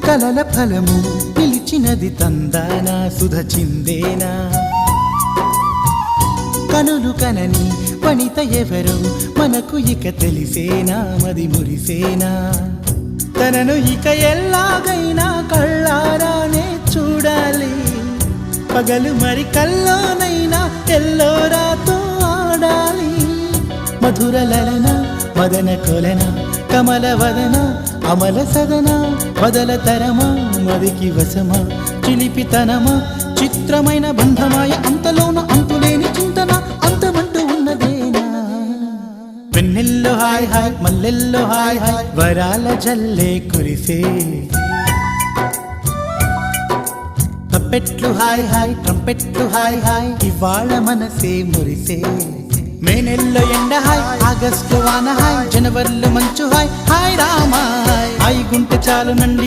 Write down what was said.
కలల ఫలము పిలిచినది తందానా సుధ చిందేనా కనులు కనని వనిత ఎవరు మనకు ఇక తెలిసేనా మది మురిసేనా తనను ఇక ఎల్లాగైనా కళ్ళారానే చూడాలి పగలు మరి కల్లోనైనా ఎల్లోరాతో ఆడాలి మధుర లలన మదన కొలన కమల వదన అమల సదన వదల తరమా మదికి వశమా చిలిపితనమా చిత్రమైన బంధమాయ అంతలోన అంతులేని చింతన అంతమంటూ ఉన్నదేనా వెన్నెల్లో హాయ్ హాయ్ మల్లెల్లో హాయ్ హాయ్ వరాల జల్లే కురిసే తప్పెట్లు హాయ్ హాయ్ ట్రంపెట్లు హాయ్ హాయ్ ఇవాళ మనసే మురిసే మే నెలలో ఎండ హాయ్ ఆగస్టు వాన హాయ్ జనవరిలో మంచు హాయ్ హాయ్ రామా హాయ్ గుంటె చాలు నండి